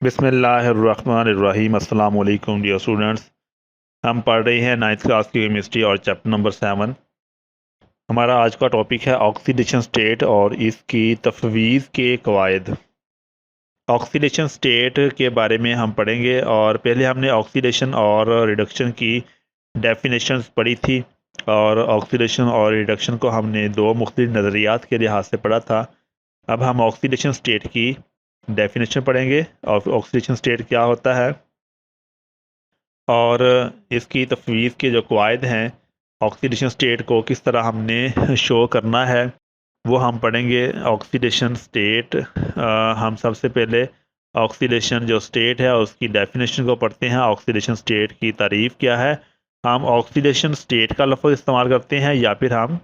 बिस्मिल्लाहिर्रहमानिर्रहीम। अस्सलाम वालेकुम डियर स्टूडेंट्स। हम पढ़ रहे हैं 9th क्लास की केमिस्ट्री और चैप्टर नंबर 7। हमारा आज का टॉपिक है ऑक्सीडेशन स्टेट और इसकी तफवीज़ के कवायद। ऑक्सीडेशन स्टेट के बारे में हम पढ़ेंगे और पहले हमने ऑक्सीडेशन और रिडक्शन की डेफिनेशंस पढ़ी थी और ऑक्सीडेशन और रिडक्शन को हमने दो मुख्तलिफ नज़रियात के लिहाज से पढ़ा था। अब हम ऑक्सीडेशन स्टेट की डेफिनेशन पढ़ेंगे और ऑक्सीडेशन स्टेट क्या होता है और इसकी तफवीज़ के जो कवायद हैं, ऑक्सीडेशन स्टेट को किस तरह हमने शो करना है, वो हम पढ़ेंगे। ऑक्सीडेशन स्टेट हम सबसे पहले ऑक्सीडेशन जो स्टेट है उसकी डेफिनेशन को पढ़ते हैं। ऑक्सीडेशन स्टेट की तारीफ़ क्या है। हम ऑक्सीडेशन स्टेट का लफ्ज़ इस्तेमाल करते हैं या फिर हम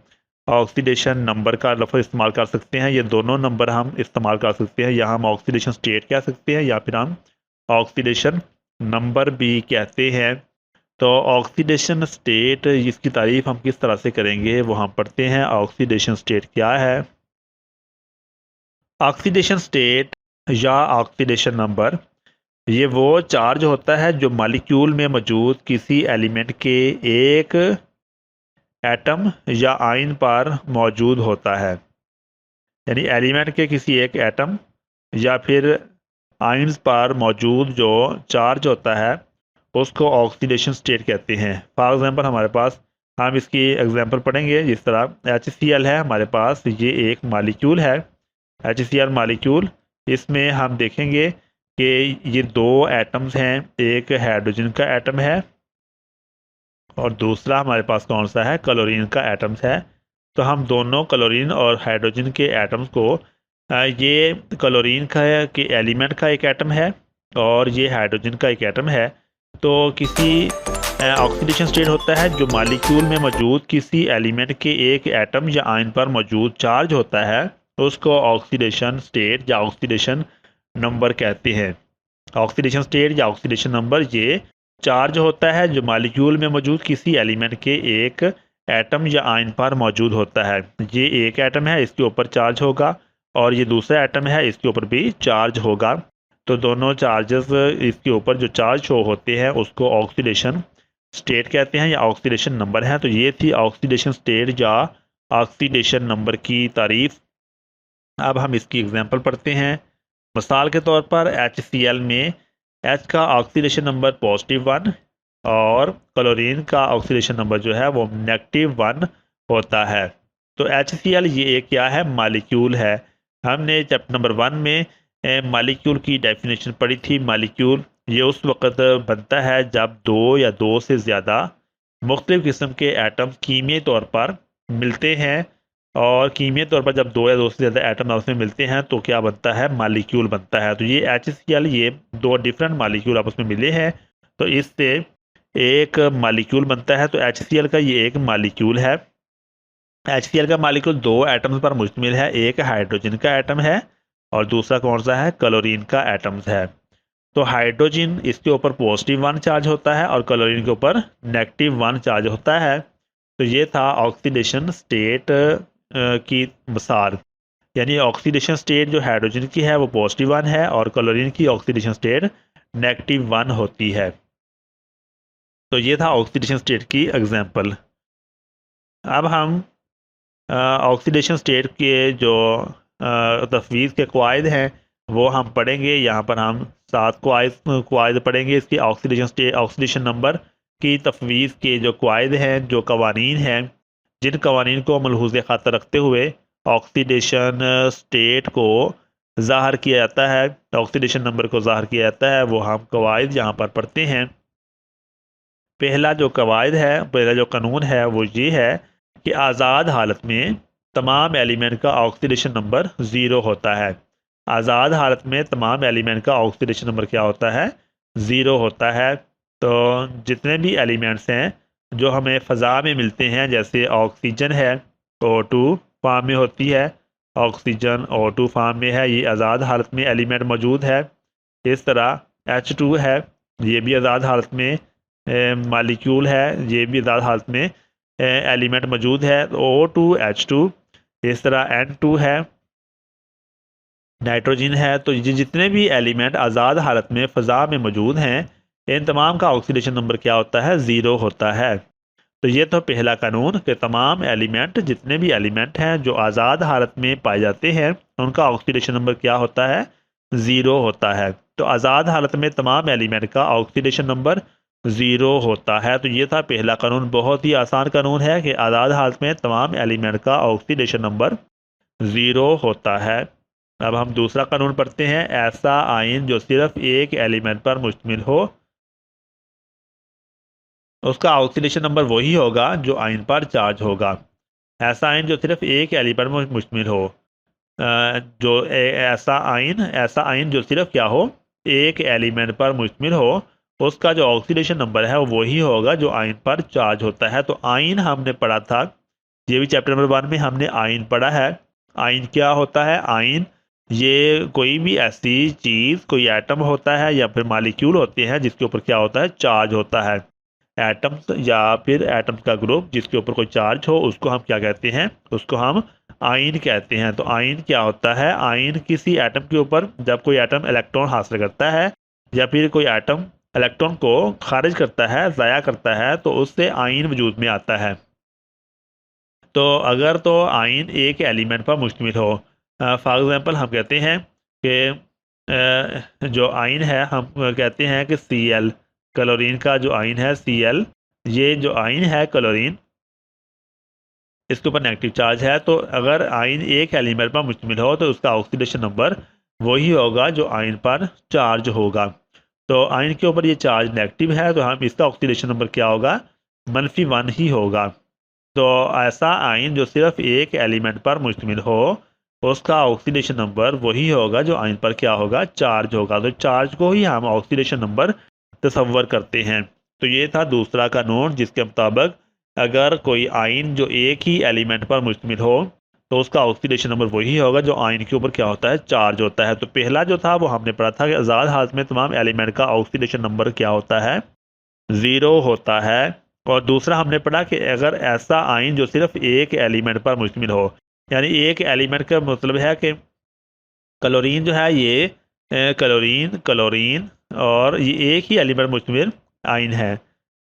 ऑक्सीडेशन नंबर का लफ्ज़ इस्तेमाल कर सकते हैं। ये दोनों नंबर हम इस्तेमाल कर सकते हैं। या हम ऑक्सीडेशन स्टेट कह सकते हैं या फिर हम ऑक्सीडेशन नंबर भी कहते हैं। तो ऑक्सीडेशन स्टेट इसकी तारीफ हम किस तरह से करेंगे वो हम पढ़ते हैं। ऑक्सीडेशन स्टेट क्या है। ऑक्सीडेशन स्टेट या ऑक्सीडेशन नंबर ये वो चार्ज होता है जो मॉलिक्यूल में मौजूद किसी एलिमेंट के एक एटम या आयन पर मौजूद होता है। यानी एलिमेंट के किसी एक एटम या फिर आयन्स पर मौजूद जो चार्ज होता है उसको ऑक्सीडेशन स्टेट कहते हैं। फॉर एग्जांपल हमारे पास हम इसकी एग्जांपल पढ़ेंगे। जिस तरह HCl है हमारे पास, ये एक मॉलिक्यूल है HCl मॉलिक्यूल। इसमें हम देखेंगे कि ये दो एटम्स हैं, एक हाइड्रोजन का एटम है और दूसरा हमारे पास कौन सा है, क्लोरीन का एटम्स है। तो हम दोनों क्लोरीन और हाइड्रोजन के एटम्स को ये क्लोरीन का के एलिमेंट का एक एटम है और ये हाइड्रोजन का एक एटम है। तो किसी ऑक्सीडेशन स्टेट होता है जो मॉलिक्यूल में मौजूद किसी एलिमेंट के एक एटम या आयन पर मौजूद चार्ज होता है, उसको ऑक्सीडेशन स्टेट या ऑक्सीडेशन नंबर कहते हैं। ऑक्सीडेशन स्टेट या ऑक्सीडेशन नंबर ये चार्ज होता है जो मॉलिक्यूल में मौजूद किसी एलिमेंट के एक एटम या आयन पर मौजूद होता है। ये एक एटम है, इसके ऊपर चार्ज होगा और ये दूसरा एटम है, इसके ऊपर भी चार्ज होगा। तो दोनों चार्जेस इसके ऊपर जो चार्ज शो होते हैं उसको ऑक्सीडेशन स्टेट कहते हैं या ऑक्सीडेशन नंबर है। तो ये थी ऑक्सीडेशन स्टेट या ऑक्सीडेशन नंबर की तारीफ। अब हम इसकी एग्जांपल पढ़ते हैं। मिसाल के तौर पर HCl में H का ऑक्सीडेशन नंबर +1 और क्लोरीन का ऑक्सीडेशन नंबर जो है वो -1 होता है। तो HCl ये एक क्या है, मॉलिक्यूल है। हमने चैप्टर नंबर 1 में मॉलिक्यूल की डेफिनेशन पढ़ी थी। मॉलिक्यूल ये उस वक़्त बनता है जब दो या दो से ज़्यादा मुख्तलिफ़ किस्म के एटम कीमियाई तौर पर मिलते हैं और कीमियाई तौर पर जब दो या दो से ज़्यादा एटम आपस में मिलते हैं तो क्या बनता है, मॉलिक्यूल बनता है। तो ये HCl ये दो डिफरेंट मॉलिक्यूल आपस में मिले हैं तो इससे एक मॉलिक्यूल बनता है। तो HCl का ये एक मॉलिक्यूल है। HCl का मॉलिक्यूल दो एटम्स पर मुश्तमिल है, एक हाइड्रोजन का एटम है और दूसरा कौन सा है, क्लोरीन का एटम्स है। तो हाइड्रोजन इसके ऊपर +1 चार्ज होता है और क्लोरीन के ऊपर -1 चार्ज होता है। तो ये था ऑक्सीडेशन स्टेट की मिसाल। यानी ऑक्सीडेशन स्टेट जो हाइड्रोजन की है वो +1 है और क्लोरीन की ऑक्सीडेशन स्टेट -1 होती है। तो ये था ऑक्सीडेशन स्टेट की एग्जांपल। अब हम ऑक्सीडेशन स्टेट के जो तफवीज़ के कवायद हैं वो हम पढ़ेंगे। यहाँ पर हम 7 कवायद पढ़ेंगे इसके ऑक्सीडेशन स्टेट ऑक्सीडेशन नंबर की तफवीज़ के जो कवायद हैं, जो कवानीन हैं, जिन कवानीन को मलहूज़ ख़ातर रखते हुए ऑक्सीडेशन स्टेट को ज़ाहिर किया जाता है, ऑक्सीडेशन नंबर को ज़ाहिर किया जाता है, वो हम कवायद यहाँ पर पढ़ते हैं। पहला जो कवायद है, पहला जो कानून है वो ये है कि आज़ाद हालत में तमाम एलिमेंट का ऑक्सीडेशन नंबर 0 होता है। आज़ाद हालत में तमाम एलिमेंट का ऑक्सीडेशन नंबर क्या होता है, 0 होता है। तो जितने भी एलिमेंट्स हैं जो हमें फ़ज़ा में मिलते हैं, जैसे ऑक्सीजन है O2 फॉर्म में होती है, ऑक्सीजन O2 फॉर्म में है, ये आज़ाद हालत में एलिमेंट मौजूद है। इस तरह H2 है, ये भी आज़ाद हालत में मॉलिक्यूल है, ये भी आज़ाद हालत में एलिमेंट मौजूद है। O2 H2। इस तरह N2 है, नाइट्रोजन है। तो ये जितने भी एलिमेंट आज़ाद हालत में फ़ज़ा में मौजूद हैं, इन तमाम का ऑक्सीडेशन नंबर क्या होता है? 0 होता है। तो ये तो पहला कानून कि तमाम एलिमेंट, जितने भी एलिमेंट हैं जो आज़ाद हालत में पाए जाते हैं, उनका ऑक्सीडेशन नंबर क्या होता है? 0 होता है। तो आज़ाद हालत में तमाम एलिमेंट का ऑक्सीडेशन नंबर 0 होता है। तो ये था पहला कानून। बहुत ही आसान कानून है कि आज़ाद हालत में तमाम एलिमेंट का ऑक्सीडेशन नंबर 0 होता है। अब हम दूसरा कानून पढ़ते हैं। ऐसा आयन जो सिर्फ एक एलिमेंट पर मुश्तमिल हो, उसका ऑक्सीडेशन नंबर वही होगा जो आयन पर चार्ज होगा। ऐसा आयन जो सिर्फ एक एलिमेंट पर मुश्तमिल हो, ऐसा आयन जो सिर्फ क्या हो? एक एलिमेंट पर मुश्तमिल हो, उसका जो ऑक्सीडेशन नंबर है वो वही होगा जो आयन पर चार्ज होता है। तो आयन हमने पढ़ा था, ये भी चैप्टर नंबर 1 में हमने आयन पढ़ा है। आयन क्या होता है? आयन ये कोई भी ऐसी चीज़, कोई एटम होता है या फिर मालिक्यूल होते हैं जिसके ऊपर क्या होता है? चार्ज होता है। एटम्स या फिर एटम्स का ग्रुप जिसके ऊपर कोई चार्ज हो, उसको हम क्या कहते हैं? उसको हम आयन कहते हैं। तो आयन क्या होता है? आयन किसी एटम के ऊपर, जब कोई एटम इलेक्ट्रॉन हासिल करता है या फिर कोई एटम इलेक्ट्रॉन को खारिज करता है, ज़ाया करता है, तो उससे आयन वजूद में आता है। तो अगर तो आयन एक एलिमेंट पर मुश्तमिल हो, फॉर एग्ज़ाम्पल हम कहते हैं कि जो आयन है, हम कहते हैं कि Cl, क्लोरीन का जो आयन है Cl, ये जो आयन है क्लोरीन, इसके ऊपर नेगेटिव चार्ज है। तो अगर आयन एक एलिमेंट पर मुश्तमिल हो तो उसका ऑक्सीडेशन नंबर वही होगा जो आयन पर चार्ज होगा। तो आयन के ऊपर ये चार्ज नेगेटिव है, तो हम इसका ऑक्सीडेशन नंबर क्या होगा? -1 ही होगा। तो ऐसा आयन जो सिर्फ एक एलिमेंट पर मुश्तमिल हो, उसका ऑक्सीडेशन नंबर वही होगा जो आयन पर क्या होगा? चार्ज होगा। तो चार्ज को ही हम ऑक्सीडेशन नंबर तस्वर करते हैं। तो ये था दूसरा कानून, जिसके मुताबिक अगर कोई आयन जो एक ही एलिमेंट पर मुश्तमिल हो, तो उसका ऑक्सीडेशन नंबर वही होगा जो आयन के ऊपर क्या होता है? चार्ज होता है। तो पहला जो था वो हमने पढ़ा था कि आज़ाद हालत में तमाम एलिमेंट का ऑक्सीडेशन नंबर क्या होता है? 0 होता है। और दूसरा हमने पढ़ा कि अगर ऐसा आयन जो सिर्फ एक एलिमेंट पर मुश्तमिल हो, यानी एक एलिमेंट का मतलब है कि क्लोरीन जो है ये क्लोरीन और ये एक ही एलिमेंट मुश्तमिल आयन है।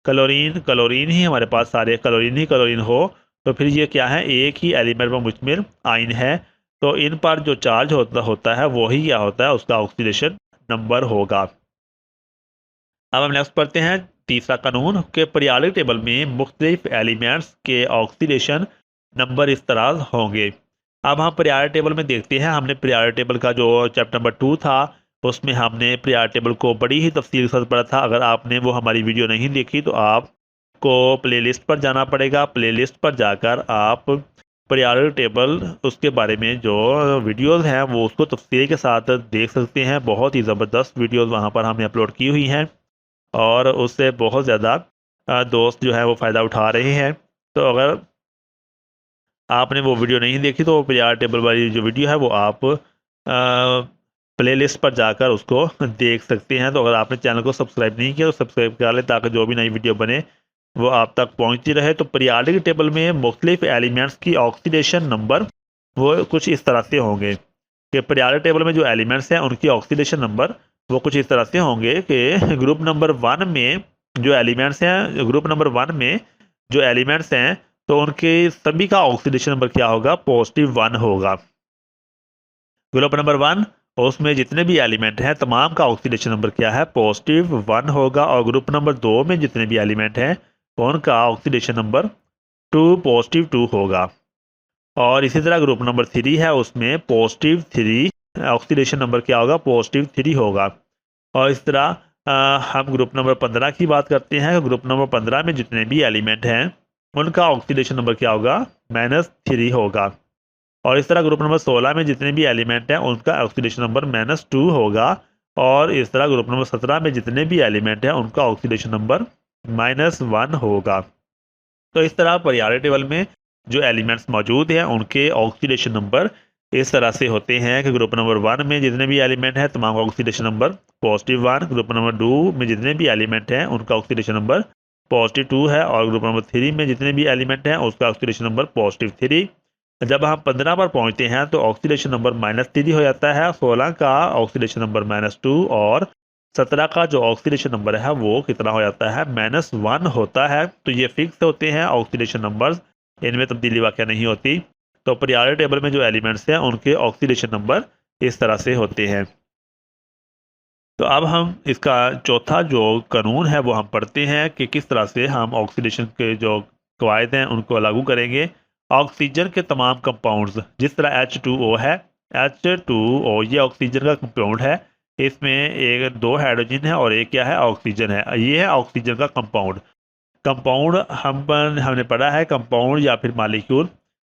क्लोरीन ही हमारे पास सारे क्लोरीन हो, तो फिर ये क्या है? एक ही एलिमेंट पर मुश्तमिल आयन है। तो इन पर जो चार्ज होता है वही क्या होता है? उसका ऑक्सीडेशन नंबर होगा। अब हम नेक्स्ट पढ़ते हैं तीसरा कानून के पीरियोडिक टेबल में मुख्तलिफ एलिमेंट्स के ऑक्सीडेशन नंबर इस तरह होंगे। अब हम पीरियोडिक टेबल में देखते हैं। हमने पीरियोडिक टेबल का जो चैप्टर नंबर 2 था, उसमें हमने पीरियोडिक टेबल को बड़ी ही तफसील के साथ पढ़ा था। अगर आपने वो हमारी वीडियो नहीं देखी तो आपको प्लेलिस्ट पर जाना पड़ेगा। प्लेलिस्ट पर जाकर आप पीरियोडिक टेबल, उसके बारे में जो वीडियोस हैं वो उसको तफसील के साथ देख सकते हैं। बहुत ही ज़बरदस्त वीडियोस वहाँ पर हमने अपलोड की हुई हैं और उससे बहुत ज़्यादा दोस्त जो है वो फ़ायदा उठा रहे हैं। तो अगर आपने वो वीडियो नहीं देखी तो पीरियोडिक टेबल वाली जो वीडियो है वो आप प्लेलिस्ट पर जाकर उसको देख सकते हैं। तो अगर आपने चैनल को सब्सक्राइब नहीं किया तो सब्सक्राइब कर लें, ताकि जो भी नई वीडियो बने वो आप तक पहुंचती रहे। तो पीरियोडिक टेबल में मुख्तलिफ एलिमेंट्स की ऑक्सीडेशन नंबर वो कुछ इस तरह से होंगे कि पीरियोडिक टेबल में जो एलिमेंट्स हैं उनकी ऑक्सीडेशन नंबर वो कुछ इस तरह से होंगे कि ग्रुप नंबर 1 में जो एलिमेंट्स हैं, तो उनके सभी का ऑक्सीडेशन नंबर क्या होगा? +1 होगा। ग्रुप नंबर 1, उसमें जितने भी एलिमेंट हैं तमाम का ऑक्सीडेशन नंबर क्या है? +1 होगा। और ग्रुप नंबर 2 में जितने भी एलिमेंट हैं उनका ऑक्सीडेशन नंबर +2 होगा। और इसी तरह ग्रुप नंबर 3 है, उसमें +3 ऑक्सीडेशन नंबर क्या होगा? +3 होगा। और इस तरह हम ग्रुप नंबर 15 की बात करते हैं। ग्रुप नंबर 15 में जितने भी एलिमेंट हैं उनका ऑक्सीडेशन नंबर क्या होगा? -3 होगा। और इस तरह ग्रुप नंबर 16 में जितने भी एलिमेंट हैं उनका ऑक्सीडेशन नंबर -2 होगा। और इस तरह ग्रुप नंबर 17 में जितने भी एलिमेंट हैं उनका ऑक्सीडेशन नंबर -1 होगा। तो इस तरह पीरियोडिक टेबल में जो एलिमेंट्स मौजूद हैं उनके ऑक्सीडेशन नंबर इस तरह से होते हैं कि ग्रुप नंबर 1 में जितने भी एलिमेंट हैं तमाम का ऑक्सीडेशन नंबर +1। ग्रुप नंबर 2 में जितने भी एलिमेंट हैं उनका ऑक्सीडेशन नंबर +2 है। और ग्रुप नंबर 3 में जितने भी एलिमेंट हैं उसका ऑक्सीडेशन नंबर +3। जब हम 15 पर पहुंचते हैं तो ऑक्सीडेशन नंबर -3 हो जाता है, 16 का ऑक्सीडेशन नंबर -2 और 17 का जो ऑक्सीडेशन नंबर है वो कितना हो जाता है, -1 होता है। तो ये फिक्स होते हैं ऑक्सीडेशन नंबर्स, इनमें तब्दीली वाक़या नहीं होती। तो पीरियोडिक टेबल में जो एलिमेंट्स हैं उनके ऑक्सीडेशन नंबर इस तरह से होते हैं। तो अब हम इसका चौथा जो कानून है वो हम पढ़ते हैं कि किस तरह से हम ऑक्सीडेशन के जो कवायद हैं उनको लागू करेंगे। ऑक्सीजन के तमाम कंपाउंड्स, जिस तरह H2O है, H2O ये ऑक्सीजन का कंपाउंड है, इसमें एक 2 हाइड्रोजन है और एक क्या है, ऑक्सीजन है। ये है ऑक्सीजन का कंपाउंड। कंपाउंड हमने पढ़ा है, कंपाउंड या फिर मालिक्यूल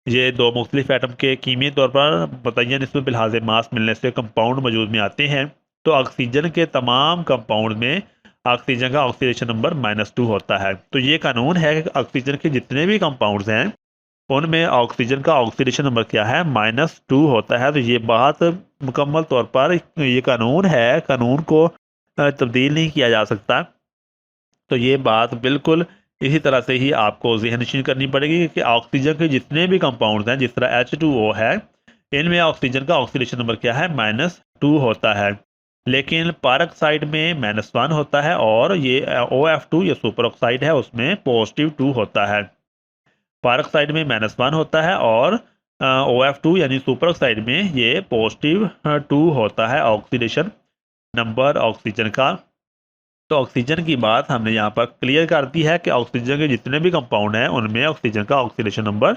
ये दो मुख्तलिफ एटम के कीमियाई तौर पर मुतय्यन इसमें बिलहाज मास मिलने से कंपाउंड वजूद में आते हैं। तो ऑक्सीजन के तमाम कंपाउंड में ऑक्सीजन का ऑक्सीडेशन नंबर -2 होता है। तो ये कानून है कि ऑक्सीजन के जितने भी कंपाउंड्स हैं उनमें ऑक्सीजन का ऑक्सीडेशन नंबर क्या है, -2 होता है। तो ये बात मुकम्मल तौर पर ये कानून है, कानून को तब्दील नहीं किया जा सकता। तो ये बात बिल्कुल इसी तरह से ही आपको ज़हननशीन करनी पड़ेगी कि ऑक्सीजन के जितने भी कंपाउंड्स हैं, जिस तरह H2O है, इनमें ऑक्सीजन का ऑक्सीडेशन नंबर क्या है, -2 होता है। लेकिन पारक्साइड में -1 होता है और ये OF2 ये सुपर ऑक्साइड है उसमें +2 होता है। पारक्साइड में -1 होता है और OF2 यानी सुपर ऑक्साइड में ये +2 होता है ऑक्सीडेशन नंबर ऑक्सीजन का। तो ऑक्सीजन की बात हमने यहाँ पर क्लियर कर दी है कि ऑक्सीजन के जितने भी कंपाउंड हैं उनमें ऑक्सीजन का ऑक्सीडेशन नंबर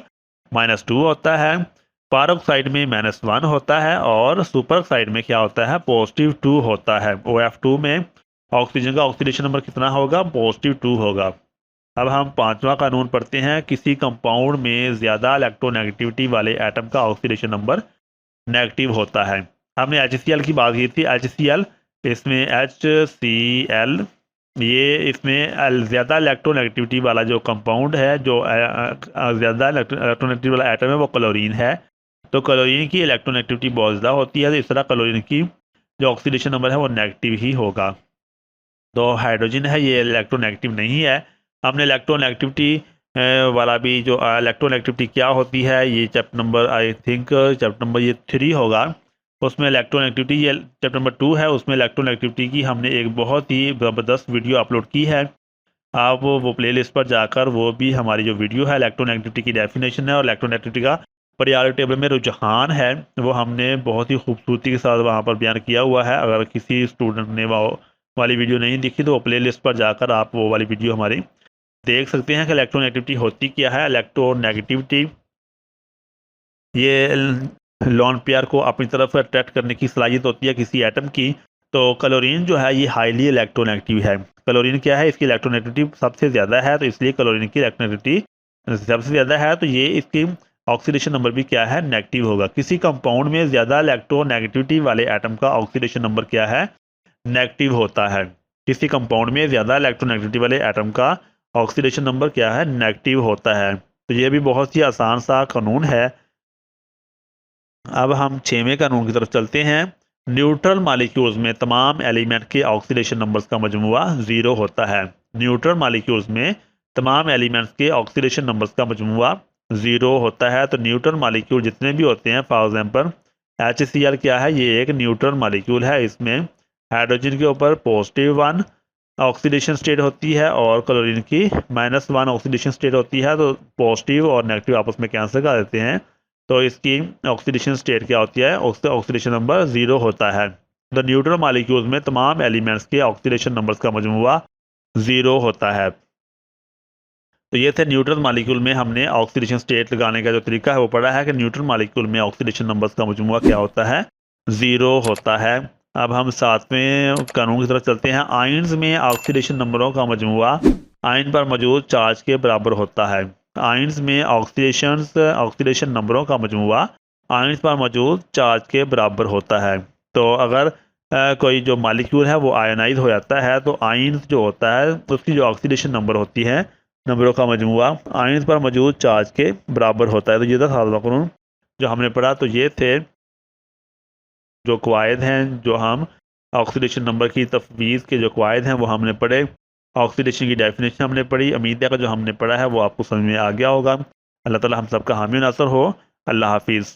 -2 होता है। पारऑक्साइड में -1 होता है और सुपर ऑक्साइड में क्या होता है, +2 होता है। OF2 में ऑक्सीजन का ऑक्सीडेशन नंबर कितना होगा, +2 होगा। अब हम पांचवा कानून पढ़ते हैं। किसी कंपाउंड में ज़्यादा इलेक्ट्रोनेगेटिविटी वाले एटम का ऑक्सीडेशन नंबर नेगेटिव होता है। हमने HCl की बात की थी। HCl इसमें HCl ये इसमें ज़्यादा इलेक्ट्रोनेगेटिविटी वाला जो कंपाउंड है, जो ज़्यादा इलेक्ट्रोनेगेटिविटी वाला एटम है वो क्लोरीन है। तो क्लोरीन की इलेक्ट्रोनेगेटिविटी बहुत ज़्यादा होती है, तो इस तरह क्लोरीन की जो ऑक्सीडेशन नंबर है वो नेगेटिव ही होगा। तो हाइड्रोजन है ये इलेक्ट्रोनेगेटिव नहीं है। हमने इलेक्ट्रोनेगेटिविटी वाला भी जो इलेक्ट्रोनेगेटिविटी क्या होती है ये chapter number I think chapter number ये 3 होगा, उसमें इलेक्ट्रोनेगेटिविटी, ये चैप्टर नंबर 2 है, उसमें इलेक्ट्रोनेगेटिविटी की हमने एक बहुत ही ज़बरदस्त वीडियो अपलोड की है। आप वो प्लेलिस्ट पर जाकर वो भी हमारी जो वीडियो है इलेक्ट्रोनेगेटिविटी की डेफिनेशन है और इलेक्ट्रोनेगेटिविटी का पीरियोडिक टेबल में रुझान है वो हमने बहुत ही खूबसूरती के साथ वहाँ पर बयान किया हुआ है। अगर किसी स्टूडेंट ने वो वाली वीडियो नहीं देखी तो वो प्लेलिस्ट पर जाकर आप वो वाली वीडियो हमारी देख सकते हैं कि इलेक्ट्रोनेगेटिविटी होती क्या है। इलेक्ट्रोनेगेटिविटी ये लॉन पेयर को अपनी तरफ अट्रैक्ट करने की सलाहियत होती है किसी एटम की। तो क्लोरीन जो है ये हाईली इलेक्ट्रोनेगेटिव है। क्लोरीन क्या है, इसकी इलेक्ट्रोनेगेटिविटी सबसे ज़्यादा है, तो इसलिए क्लोरीन की इलेक्ट्रोनेगेटिविटी सबसे ज़्यादा है, तो ये इसकी ऑक्सीडेशन नंबर भी क्या है, नेगेटिव होगा। किसी कंपाउंड में ज़्यादा इलेक्ट्रोनेगेटिविटी वाले एटम का ऑक्सीडेशन नंबर क्या है, नेगेटिव होता है। किसी कंपाउंड में ज़्यादा इलेक्ट्रोनेगेटिविटी वाले एटम का ऑक्सीडेशन नंबर क्या है, नेगेटिव होता है। तो ये भी बहुत ही आसान सा कानून है। अब हम 6वें कानून की तरफ चलते हैं। न्यूट्रल मालिक्यूल्स में तमाम एलिमेंट के ऑक्सीडेशन नंबर्स का मजमुआ 0 होता है। न्यूट्रल मालिक्यूल्स में तमाम एलिमेंट्स के ऑक्सीडेशन नंबर्स का मजमुआ 0 होता है। तो न्यूट्रल मालिक्यूल जितने भी होते हैं, फॉर एग्जांपल HCl क्या है, ये एक न्यूट्रल मालिक्यूल है। इसमें हाइड्रोजन के ऊपर +1 ऑक्सीडेशन स्टेट होती है और क्लोरीन की -1 ऑक्सीडेशन स्टेट होती है। तो पॉजिटिव और नेगेटिव आपस में कैंसिल कर देते हैं, तो इसकी ऑक्सीडेशन स्टेट क्या होती है, उसका ऑक्सीडेशन नंबर 0 होता है। द न्यूट्रल मालिक्यूल्स में तमाम एलिमेंट्स के ऑक्सीडेशन नंबर्स का मजमुआ 0 होता है। तो ये थे न्यूट्रल मालिक्यूल में हमने ऑक्सीडेशन स्टेट लगाने का जो तरीका है वो पढ़ा है कि न्यूट्रल मालिक्यूल में ऑक्सीडेशन नंबर्स का मजमुआ क्या होता है, 0 होता है। अब हम 7वें कानून की तरफ चलते हैं। आयन्स में ऑक्सीडेशन नंबरों का मजमुआ आयन पर मौजूद चार्ज के बराबर होता है। आयन्स में ऑक्सीडेशन नंबरों का मजमुआ आयन्स पर मौजूद चार्ज के बराबर होता है। तो अगर कोई जो मालिक्यूल है वो आयनाइज हो जाता है तो आयन्स जो होता है उसकी जो ऑक्सीडेशन नंबर होती है, नंबरों का मजमुआ आयन्स पर मौजूद चार्ज के बराबर होता है। तो ये था 7वां कानून जो हमने पढ़ा। तो ये थे जो कवायद हैं जो हम ऑक्सीडेशन नंबर की तफवीज़ के जो कवायद हैं वो हमने पढ़े। ऑक्सीडेशन की डेफिनेशन हमने पढ़ी। उम्मीद है कि जो हमने पढ़ा है वो आपको समझ में आ गया होगा। अल्लाह ताला हम सबका हामी नासर हो। अल्लाह हाफिज़।